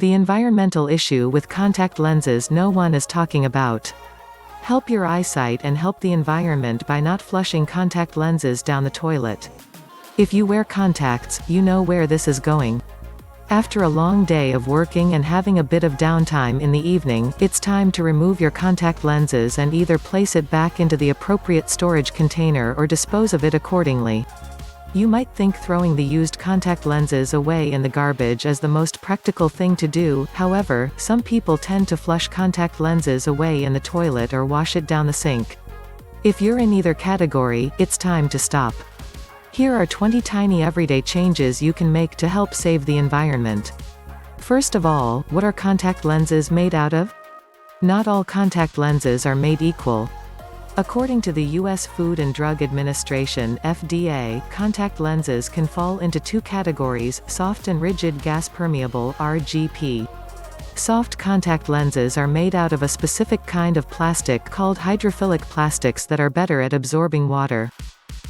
The environmental issue with contact lenses no one is talking about. Help your eyesight and help the environment by not flushing contact lenses down the toilet. If you wear contacts, you know where this is going. After a long day of working and having a bit of downtime in the evening, it's time to remove your contact lenses and either place it back into the appropriate storage container or dispose of it accordingly. You might think throwing the used contact lenses away in the garbage is the most practical thing to do, however, some people tend to flush contact lenses away in the toilet or wash it down the sink. If you're in either category, it's time to stop. Here are 20 tiny everyday changes you can make to help save the environment. First of all, what are contact lenses made out of? Not all contact lenses are made equal. According to the U.S. Food and Drug Administration (FDA), contact lenses can fall into two categories: soft and rigid gas permeable (RGP). Soft contact lenses are made out of a specific kind of plastic called hydrophilic plastics that are better at absorbing water.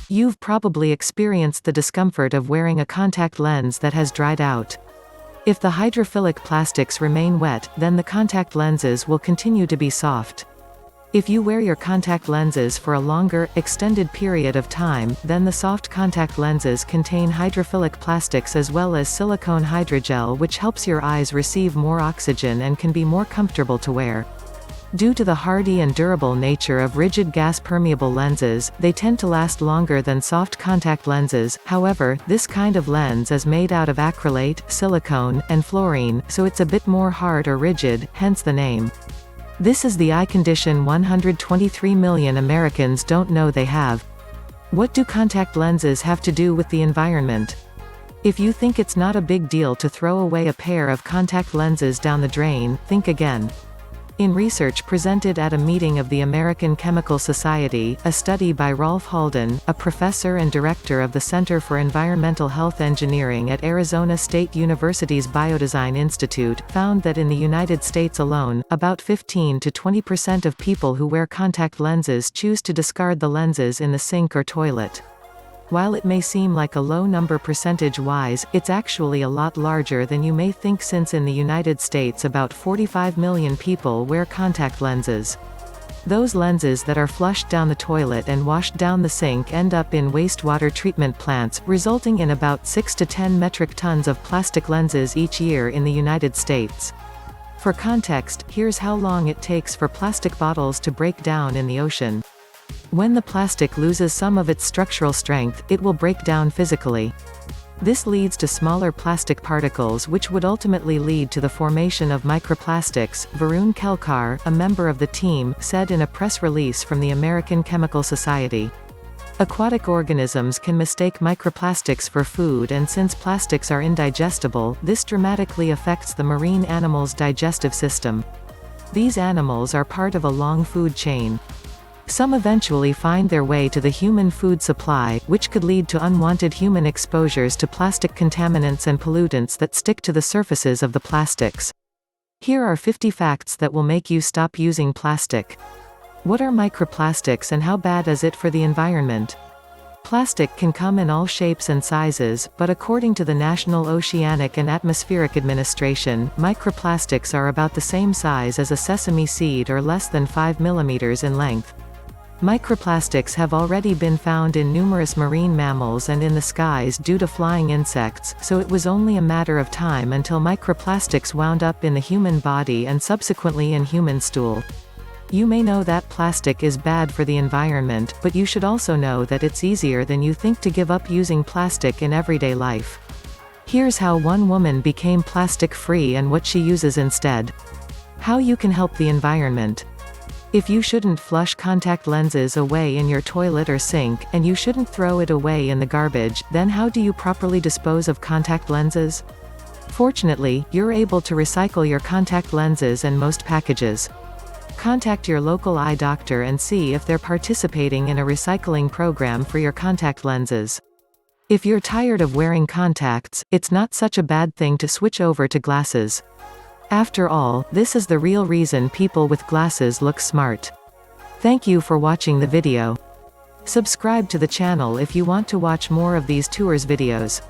You've probably experienced the discomfort of wearing a contact lens that has dried out. If the hydrophilic plastics remain wet, then the contact lenses will continue to be soft. If you wear your contact lenses for a longer, extended period of time, then the soft contact lenses contain hydrophilic plastics as well as silicone hydrogel, which helps your eyes receive more oxygen and can be more comfortable to wear. Due to the hardy and durable nature of rigid gas-permeable lenses, they tend to last longer than soft contact lenses. However, this kind of lens is made out of acrylate, silicone, and fluorine, so it's a bit more hard or rigid, hence the name. This is the eye condition 123 million Americans don't know they have. What do contact lenses have to do with the environment? If you think it's not a big deal to throw away a pair of contact lenses down the drain, think again. In research presented at a meeting of the American Chemical Society, a study by Rolf Halden, a professor and director of the Center for Environmental Health Engineering at Arizona State University's Biodesign Institute, found that in the United States alone, about 15 to 20% of people who wear contact lenses choose to discard the lenses in the sink or toilet. While it may seem like a low number percentage-wise, it's actually a lot larger than you may think, since in the United States about 45 million people wear contact lenses. Those lenses that are flushed down the toilet and washed down the sink end up in wastewater treatment plants, resulting in about 6 to 10 metric tons of plastic lenses each year in the United States. For context, here's how long it takes for plastic bottles to break down in the ocean. When the plastic loses some of its structural strength, it will break down physically. This leads to smaller plastic particles, which would ultimately lead to the formation of microplastics, Varun Kelkar, a member of the team, said in a press release from the American Chemical Society. Aquatic organisms can mistake microplastics for food, and since plastics are indigestible, this dramatically affects the marine animals' digestive system. These animals are part of a long food chain. Some eventually find their way to the human food supply, which could lead to unwanted human exposures to plastic contaminants and pollutants that stick to the surfaces of the plastics. Here are 50 facts that will make you stop using plastic. What are microplastics and how bad is it for the environment? Plastic can come in all shapes and sizes, but according to the National Oceanic and Atmospheric Administration, microplastics are about the same size as a sesame seed or less than 5 millimeters in length. Microplastics have already been found in numerous marine mammals and in the skies due to flying insects, so it was only a matter of time until microplastics wound up in the human body and subsequently in human stool. You may know that plastic is bad for the environment, but you should also know that it's easier than you think to give up using plastic in everyday life. Here's how one woman became plastic-free and what she uses instead. How you can help the environment. If you shouldn't flush contact lenses away in your toilet or sink, and you shouldn't throw it away in the garbage, then how do you properly dispose of contact lenses? Fortunately, you're able to recycle your contact lenses and most packages. Contact your local eye doctor and see if they're participating in a recycling program for your contact lenses. If you're tired of wearing contacts, it's not such a bad thing to switch over to glasses. After all, this is the real reason people with glasses look smart. Thank you for watching the video. Subscribe to the channel if you want to watch more of these tours videos.